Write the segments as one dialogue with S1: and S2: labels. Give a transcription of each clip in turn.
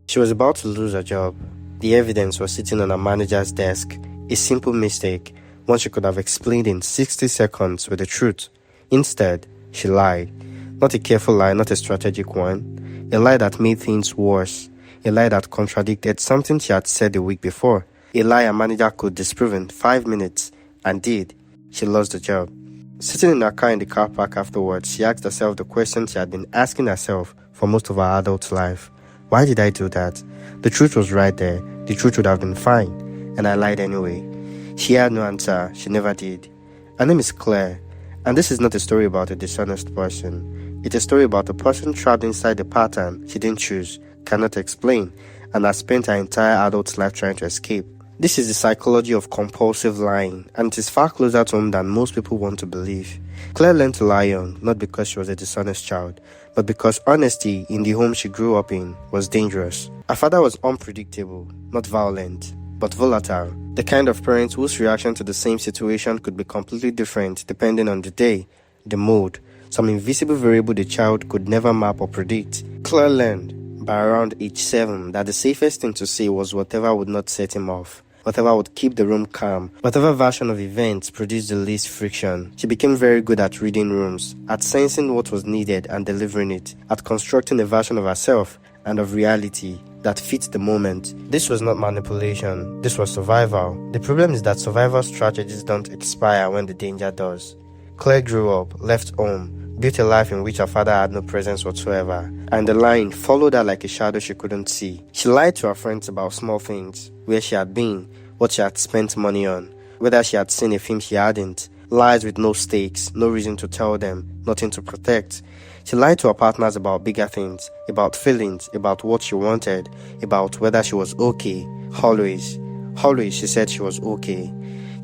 S1: She was about to lose her job. The evidence was sitting on her manager's desk. A simple mistake, one she could have explained in 60 seconds with the truth. Instead, she lied. Not a careful lie, not a strategic one. A lie that made things worse. A lie that contradicted something she had said a week before. A lie her manager could disprove in 5 minutes, and did. She lost the job. Sitting in her car in the car park afterwards, she asked herself the question she had been asking herself for most of her adult life. Why did I do that? The truth was right there. The truth would have been fine. And I lied anyway. She had no answer. She never did. Her name is Claire. And this is not a story about a dishonest person. It's a story about a person trapped inside a pattern she didn't choose, cannot explain, and has spent her entire adult life trying to escape. This is the psychology of compulsive lying, and it is far closer to home than most people want to believe. Claire learned to lie young, not because she was a dishonest child, but because honesty in the home she grew up in was dangerous. Her father was unpredictable, not violent, but volatile. The kind of parent whose reaction to the same situation could be completely different depending on the day, the mood, some invisible variable the child could never map or predict. Claire learned, by around age 7, that the safest thing to say was whatever would not set him off, whatever would keep the room calm, whatever version of events produced the least friction. She became very good at reading rooms, at sensing what was needed and delivering it, at constructing a version of herself and of reality that fits the moment. This was not manipulation, this was survival. The problem is that survival strategies don't expire when the danger does. Claire grew up, left home, built a life in which her father had no presence whatsoever, and the lying followed her like a shadow she couldn't see. She lied to her friends about small things, where she had been, what she had spent money on, whether she had seen a film she hadn't. Lies with no stakes, no reason to tell them, nothing to protect. She lied to her partners about bigger things, about feelings, about what she wanted, about whether she was okay. Always she said she was okay.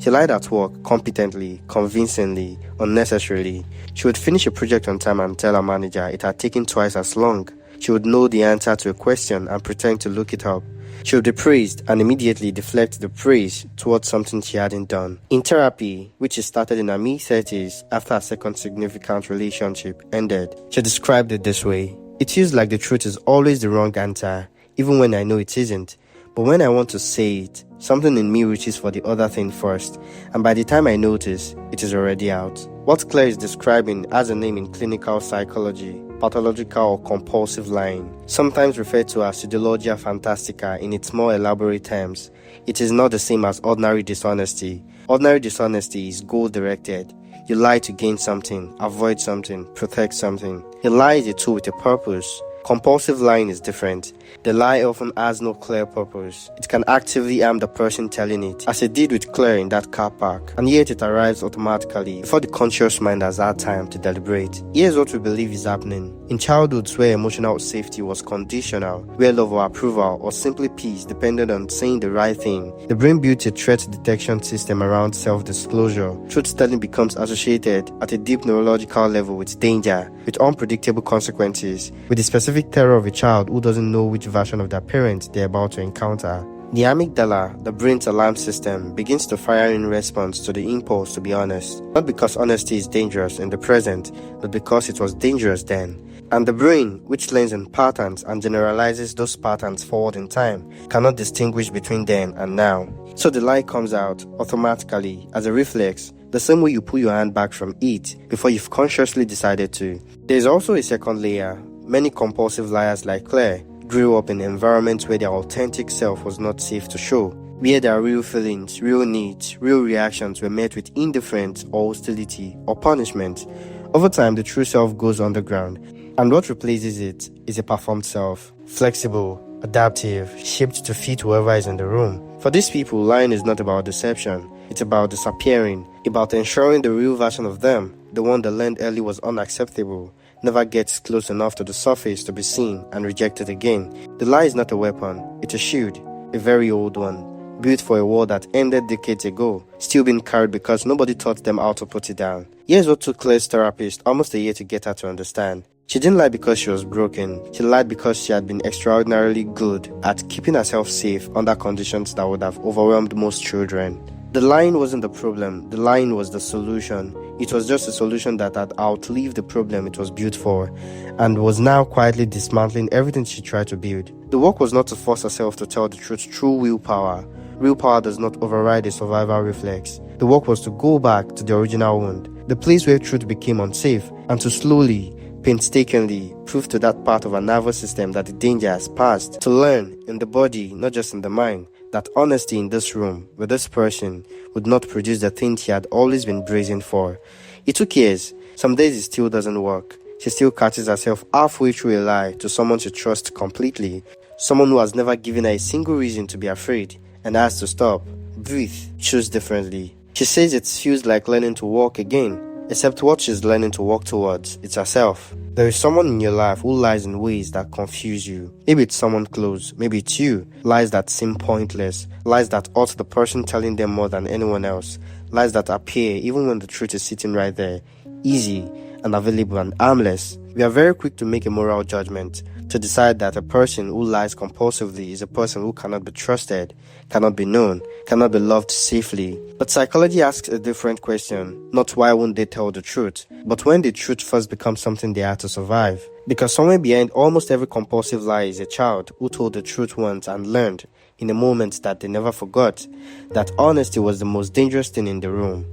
S1: She lied at work, competently, convincingly, unnecessarily. She would finish a project on time and tell her manager it had taken twice as long. She would know the answer to a question and pretend to look it up. She would be praised and immediately deflect the praise towards something she hadn't done. In therapy, which she started in her mid-30s after her second significant relationship ended, she described it this way: "It feels like the truth is always the wrong answer, even when I know it isn't. But when I want to say it, something in me reaches for the other thing first, and by the time I notice, it is already out." What Claire is describing has a name in clinical psychology: pathological or compulsive lying, sometimes referred to as pseudologia fantastica in its more elaborate terms. It is not the same as ordinary dishonesty. Ordinary dishonesty is goal-directed. You lie to gain something, avoid something, protect something. A lie is a tool with a purpose. Compulsive lying is different. The lie often has no clear purpose. It can actively harm the person telling it, as it did with Claire in that car park, and yet it arrives automatically before the conscious mind has had time to deliberate. Here's what we believe is happening. In childhoods where emotional safety was conditional, where love or approval or simply peace depended on saying the right thing, the brain built a threat detection system around self-disclosure. Truth-telling becomes associated at a deep neurological level with danger, with unpredictable consequences, with the specific terror of a child who doesn't know which version of their parent they're about to encounter. The amygdala, the brain's alarm system, begins to fire in response to the impulse to be honest, not because honesty is dangerous in the present, but because it was dangerous then. And the brain, which learns in patterns and generalizes those patterns forward in time, cannot distinguish between then and now. So the lie comes out automatically as a reflex, the same way you pull your hand back from it before you've consciously decided to. There is also a second layer. Many compulsive liars like Claire grew up in environments where their authentic self was not safe to show, where their real feelings, real needs, real reactions were met with indifference or hostility or punishment. Over time, the true self goes underground, and what replaces it is a performed self, flexible, adaptive, shaped to fit whoever is in the room. For these people, lying is not about deception. It's about disappearing, about ensuring the real version of them, the one they learned early was unacceptable, never gets close enough to the surface to be seen and rejected again. The lie is not a weapon, it's a shield, a very old one, built for a war that ended decades ago, still being carried because nobody taught them how to put it down. Here's what took Claire's therapist almost a year to get her to understand. She didn't lie because she was broken. She lied because she had been extraordinarily good at keeping herself safe under conditions that would have overwhelmed most children. The lying wasn't the problem, the lying was the solution. It was just a solution that had outlived the problem it was built for, and was now quietly dismantling everything she tried to build. The work was not to force herself to tell the truth through willpower. Willpower does not override a survival reflex. The work was to go back to the original wound, the place where truth became unsafe, and to slowly, painstakingly prove to that part of our nervous system that the danger has passed. To learn, in the body, not just in the mind, that honesty in this room, with this person, would not produce the thing she had always been bracing for. It took years. Some days it still doesn't work. She still catches herself halfway through a lie to someone she trusts completely, someone who has never given her a single reason to be afraid, and has to stop, breathe, choose differently. She says it feels like learning to walk again, except what she's learning to walk towards, it's herself. There is someone in your life who lies in ways that confuse you. Maybe it's someone close, maybe it's you. Lies that seem pointless, lies that hurt the person telling them more than anyone else, lies that appear even when the truth is sitting right there, easy and available and harmless. We are very quick to make a moral judgment, to decide that a person who lies compulsively is a person who cannot be trusted, cannot be known, cannot be loved safely. But psychology asks a different question, not why won't they tell the truth, but when the truth first becomes something they had to survive. Because somewhere behind almost every compulsive lie is a child who told the truth once and learned, in a moment that they never forgot, that honesty was the most dangerous thing in the room.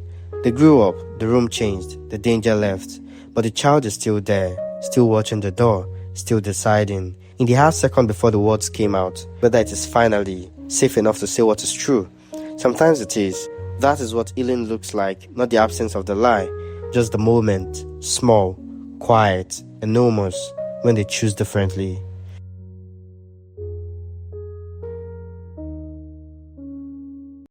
S1: They grew up, the room changed, the danger left, but the child is still there, still watching the door, still deciding, in the half second before the words came out, whether it is finally safe enough to say what is true. Sometimes it is. That is what healing looks like, not the absence of the lie, just the moment, small, quiet, enormous, when they choose differently.